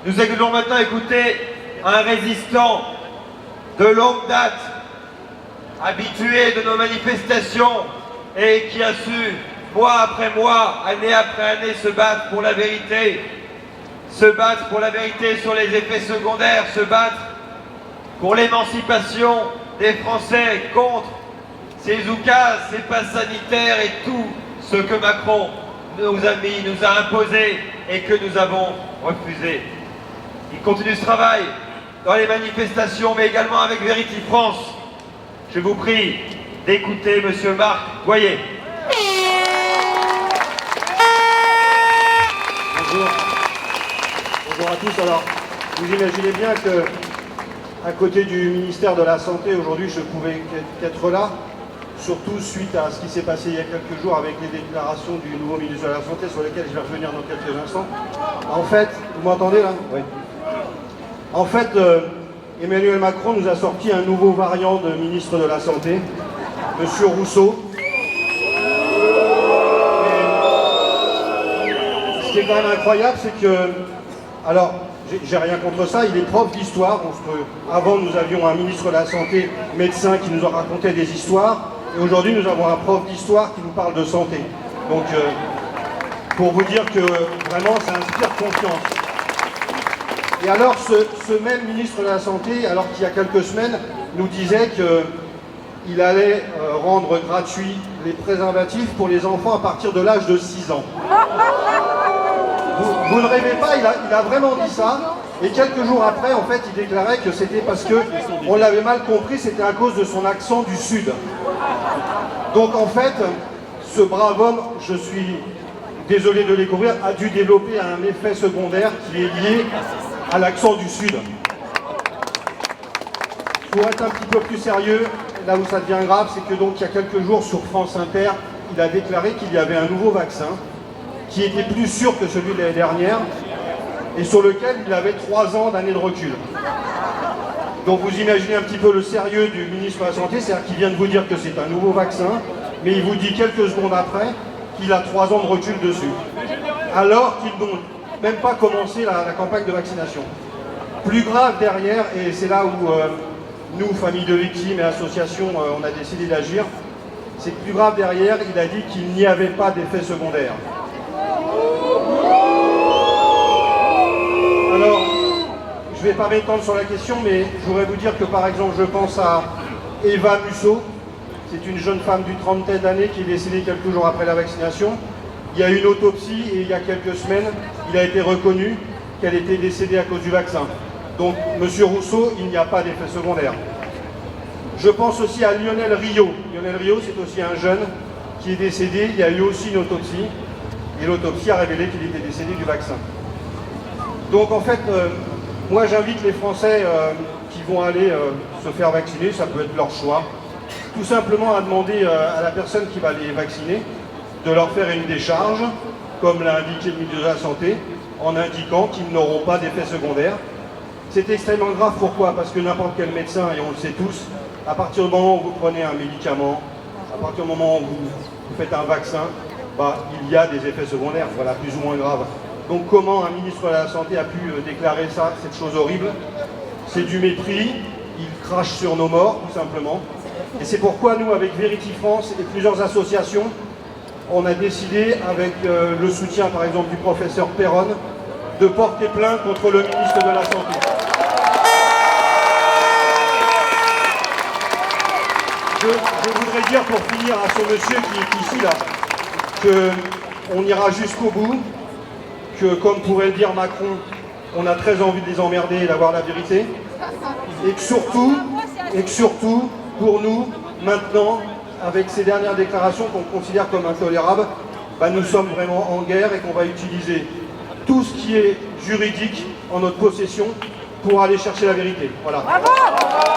Nous allons maintenant écouter un résistant de longue date, habitué de nos manifestations et qui a su, mois après mois, année après année, se battre pour la vérité. Se battre pour la vérité sur les effets secondaires, se battre pour l'émancipation des Français contre ces oukas, ces passes sanitaires et tout ce que Macron nous a mis, nous a imposé et que nous avons refusé. Il continue ce travail dans les manifestations, mais également avec Vérity France. Je vous prie d'écouter Monsieur Marc Boyer. Bonjour. Bonjour à tous. Alors, vous imaginez bien que, à côté du ministère de la Santé, aujourd'hui, je pouvais qu'être là, surtout suite à ce qui s'est passé il y a quelques jours avec les déclarations du nouveau ministre de la Santé, sur lesquelles je vais revenir dans quelques instants. En fait, vous m'entendez là? Oui. En fait, Emmanuel Macron nous a sorti un nouveau variant de ministre de la Santé, Monsieur Rousseau. Et ce qui est quand même incroyable, c'est que, alors, j'ai rien contre ça, il est prof d'histoire. Avant, nous avions un ministre de la Santé, médecin, qui nous a raconté des histoires. Et aujourd'hui, nous avons un prof d'histoire qui nous parle de santé. Donc, pour vous dire que vraiment, ça inspire confiance. Et alors, ce même ministre de la Santé, alors qu'il y a quelques semaines, nous disait qu'il allait rendre gratuits les préservatifs pour les enfants à partir de l'âge de 6 ans. Vous ne rêvez pas, il a vraiment dit ça. Et quelques jours après, en fait, il déclarait que c'était parce qu'on l'avait mal compris, c'était à cause de son accent du Sud. Donc en fait, ce brave homme, je suis désolé de le découvrir, a dû développer un effet secondaire qui est lié à l'accent du Sud. Pour être un petit peu plus sérieux, là où ça devient grave, c'est que donc il y a quelques jours sur France Inter, il a déclaré qu'il y avait un nouveau vaccin qui était plus sûr que celui de l'année dernière et sur lequel il avait 3 ans d'année de recul. Donc vous imaginez un petit peu le sérieux du ministre de la Santé, c'est-à-dire qu'il vient de vous dire que c'est un nouveau vaccin, mais il vous dit quelques secondes après qu'il a 3 ans de recul dessus. Alors qu'ils n'ont même pas commencé la campagne de vaccination. Plus grave derrière, et c'est là où nous, famille de victimes et associations, on a décidé d'agir, c'est que plus grave derrière, il a dit qu'il n'y avait pas d'effet secondaire. Alors, je ne vais pas m'étendre sur la question, mais je voudrais vous dire que par exemple, je pense à Eva Musso, c'est une jeune femme d'une trentaine d'années qui est décédée quelques jours après la vaccination. Il y a eu une autopsie et il y a quelques semaines, il a été reconnu qu'elle était décédée à cause du vaccin. Donc, Monsieur Rousseau, il n'y a pas d'effet secondaire. Je pense aussi à Lionel Rio. Lionel Rio, c'est aussi un jeune qui est décédé. Il y a eu aussi une autopsie. Et l'autopsie a révélé qu'il était décédé du vaccin. Donc, en fait, moi, j'invite les Français qui vont aller se faire vacciner, ça peut être leur choix, tout simplement à demander à la personne qui va les vacciner de leur faire une décharge, comme l'a indiqué le ministre de la Santé, en indiquant qu'ils n'auront pas d'effet secondaire. C'est extrêmement grave, pourquoi? Parce que n'importe quel médecin, et on le sait tous, à partir du moment où vous prenez un médicament, à partir du moment où vous faites un vaccin, il y a des effets secondaires, voilà, plus ou moins graves. Donc comment un ministre de la Santé a pu déclarer ça, cette chose horrible? C'est du mépris, il crache sur nos morts, tout simplement. Et c'est pourquoi nous, avec Vérity France et plusieurs associations, on a décidé, avec le soutien par exemple du professeur Perron, de porter plainte contre le ministre de la Santé. Je voudrais dire pour finir à ce monsieur qui est ici là, qu'on ira jusqu'au bout, que comme pourrait le dire Macron, on a très envie de les emmerder et d'avoir la vérité, et que surtout, pour nous, maintenant, avec ces dernières déclarations qu'on considère comme intolérables, nous sommes vraiment en guerre et qu'on va utiliser tout ce qui est juridique en notre possession pour aller chercher la vérité. Voilà. Bravo !